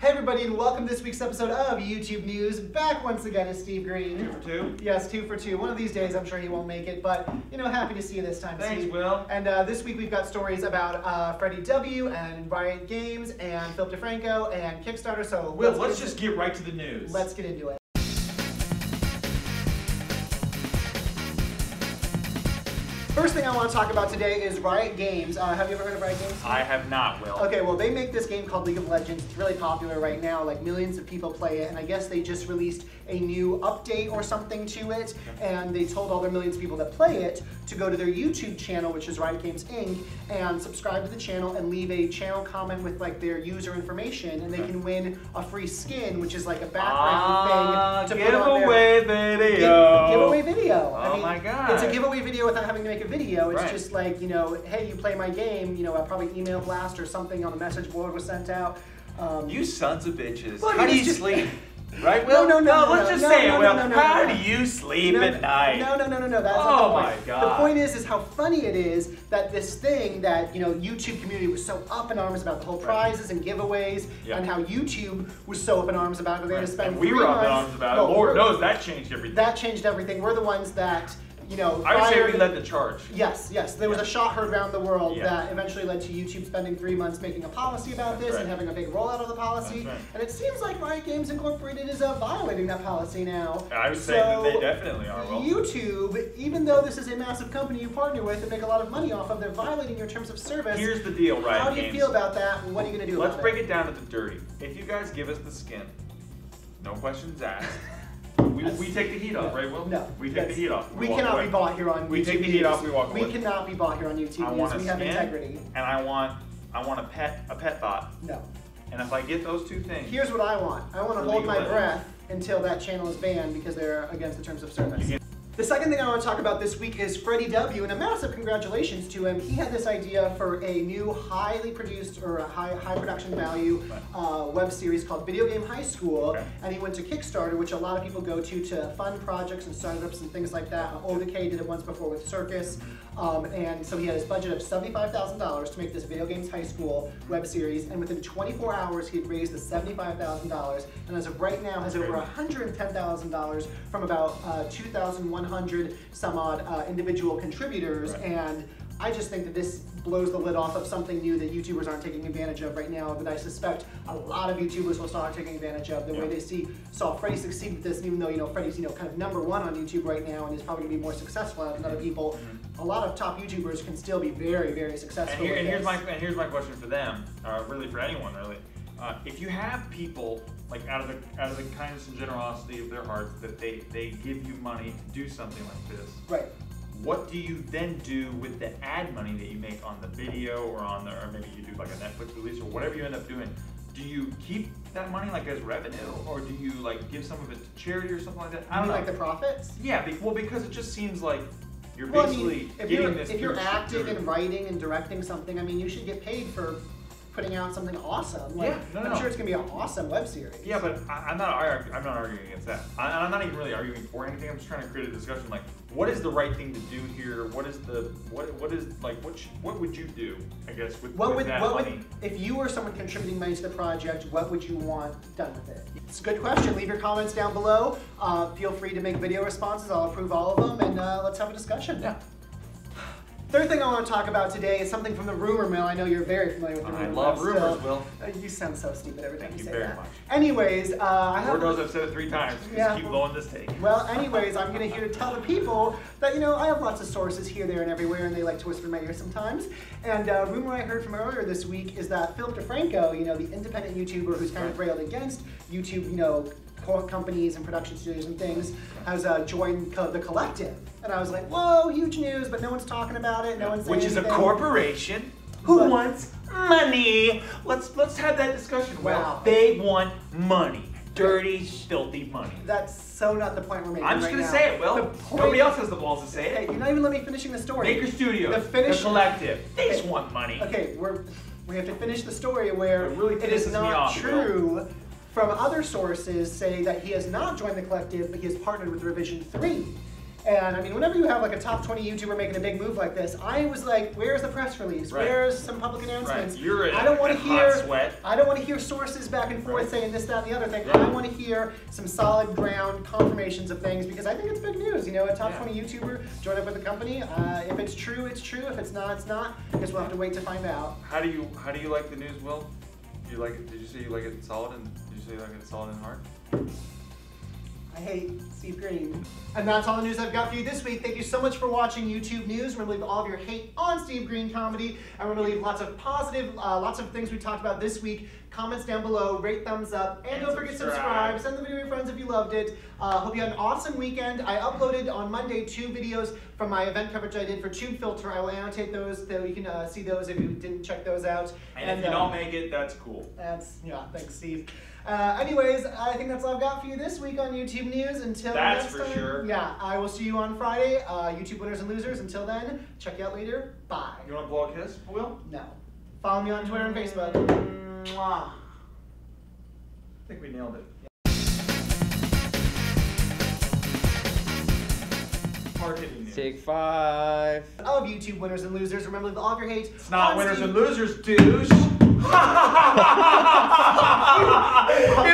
Hey everybody, and welcome to this week's episode of YouTube News. Back once again is Steve Green. 2 for 2? Yes, 2 for 2. One of these days I'm sure he won't make it, but you know, happy to see you this time, Thanks, Steve. Will. And this week we've got stories about Freddiew and Riot Games and DeFranco and Kickstarter. So Will, let's just get right to the news. Let's get into it. First thing I want to talk about today is Riot Games. Have you ever heard of Riot Games? I have not, Will. Okay, well they make this game called League of Legends. It's really popular right now, like millions of people play it, and I guess they just released a new update or something to it, and they told all their millions of people that play it to go to their YouTube channel, which is Riot Games Inc., and subscribe to the channel and leave a channel comment with like their user information, and they can win a free skin, which is like a background thing to put on their video. Giveaway video. Oh, I mean, my God. It's a giveaway video without having to make a video. It's Right. just like, you know, hey, you play my game, you know, probably email blast or something on the message board was sent out. You sons of bitches. Well, How do you just- sleep? Right, Will? No, let's just say it, Will. no, How no. do you sleep at night? No, that's not the Oh point. my God. The point is how funny it is that this thing that, you know, YouTube community was so up in arms about the whole prizes and giveaways, Yeah. and how YouTube was so up in arms about it. They had to spend And we 3 were up in months. arms about No, it. Lord knows that changed everything. that changed everything. We're the ones that, you know, I would say we fired- led the charge. Yes. There was a shot heard around the world Yeah. that eventually led to YouTube spending 3 months making a policy about this That's and right. having a big rollout of the policy. That's right. And it seems like Riot Games Incorporated is violating that policy now. I would say that they definitely are, Will. YouTube, even though this is a massive company you partner with and make a lot of money off of, they're violating your terms of service. Here's the deal, Riot How do you Games. feel about that? And what are you going to do Let's about break it? it down to the dirty. If you guys give us the skin, no questions asked. We take the heat off, right, Will? No. We take the heat off. We walk cannot away. be bought here on YouTube We take the heat News. off, we walk away. We cannot be bought here on I YouTube want News. a We have skin, integrity. and I want a pet thought. No. And if I get those two things, Here's what I want. I want to For hold League my of breath until that channel is banned because they're against the terms of service. The second thing I want to talk about this week is Freddiew, and a massive congratulations to him. He had this idea for a new highly produced or a high production value web series called Video Game High School, Okay. and he went to Kickstarter, which a lot of people go to fund projects and startups and things like that. ODK did it once before with Circus, and so he had his budget of $75,000 to make this Video Games High School web series, and within 24 hours he had raised the $75,000, and as of right now has over $110,000 from about 2,100 some odd individual contributors, Right. and I just think that this blows the lid off of something new that YouTubers aren't taking advantage of right now, that I suspect a lot of YouTubers will start taking advantage of, the way they saw Freddy succeed with this, and even though, you know, Freddy's, you know, kind of #1 on YouTube right now and is probably going to be more successful than other people, a lot of top YouTubers can still be very, very successful with here's this. my question for them, really for anyone really. If you have people like out of the kindness and generosity of their hearts that they give you money to do something like this, Right. what do you then do with the ad money that you make on the video or or maybe you do like a Netflix release or whatever you end up doing? Do you keep that money like as revenue, or do you like give some of it to charity or something like that? I don't know. Like the profits? Yeah, because it just seems like you're Well, I basically mean, getting this. if you're through acting security. and writing and directing something, I mean, you should get paid for putting out something awesome. Like, Yeah, I'm sure it's gonna be an awesome web series. Yeah, but I'm not arguing against that. I'm not even really arguing for anything. I'm just trying to create a discussion. Like, what is the right thing to do here? What would you do? I guess with that money. If you were someone contributing money to the project, what would you want done with it? It's a good question. Leave your comments down below. Feel free to make video responses. I'll approve all of them, and let's have a discussion. Yeah. Third thing I want to talk about today is something from the rumor mill. I know you're very familiar with the rumor mill. I love rumors, Will. You sound so stupid every time Thank you you say very that. much. Anyways, I have... Lord knows I've said it 3 times. Just Yeah. keep blowing this take. Well, anyways, I'm here to tell the people that, you know, I have lots of sources here, there, and everywhere, and they like to whisper in my ear sometimes. And a rumor I heard from earlier this week is that DeFranco, you know, the independent YouTuber who's kind of railed against YouTube, you know, companies and production studios and things, has joined the Collective. And I was like, whoa, huge news, but no one's talking about it, no one's saying Which is a anything. corporation who But- wants money. Let's have that discussion. Wow. Well, they want money. Dirty, filthy money. That's so not the point we're making I'm just right gonna now. say it, Will. The point- Nobody else has the balls to say Hey, it. you're not even letting me finishing the story. Maker Studios, The the Collective, they just want money. Okay, we have to finish the story where It really it is pisses me not off, true. From other sources say that he has not joined the Collective, but he has partnered with Revision 3. And I mean, whenever you have like a top 20 YouTuber making a big move like this, I was like, where's the press release? Right. Where's some public announcements? Right. You're I don't want to hear hot sweat. I don't want to hear sources back and forth saying this, that, and the other thing. Yeah. I want to hear some solid ground confirmations of things because I think it's big news. You know, a top Yeah. 20 YouTuber joined up with the company. If it's true, it's true. If it's not, it's not. I guess we'll have to wait to find out. How do you like the news, Will? You like it? Did you say you like it solid and did you say you like it solid and hard? I hate Steve Green. And that's all the news I've got for you this week. Thank you so much for watching YouTube News. Remember to leave all of your hate on Steve Green comedy. And remember to leave lots of positive, lots of things we talked about this week. Comments down below, rate, thumbs up, and don't forget to subscribe. Send the video to your friends if you loved it. Hope you had an awesome weekend. I uploaded on Monday 2 videos from my event coverage I did for Tube Filter. I will annotate those so you can see those if you didn't check those out. And if you don't make it, that's cool. Yeah, thanks, Steve. Anyways, I think that's all I've got for you this week on YouTube News. Until that's next for time, sure. Yeah, I will see you on Friday. YouTube winners and losers. Until then, check you out later. Bye. You want to blow a kiss, Will? No. Follow me on Twitter and Facebook. Mwah. I think we nailed it. Hard-hitting news. Take 5. Of YouTube winners and losers. Remember, leave all of your hate. It's not on winners Steve. and losers, douche. He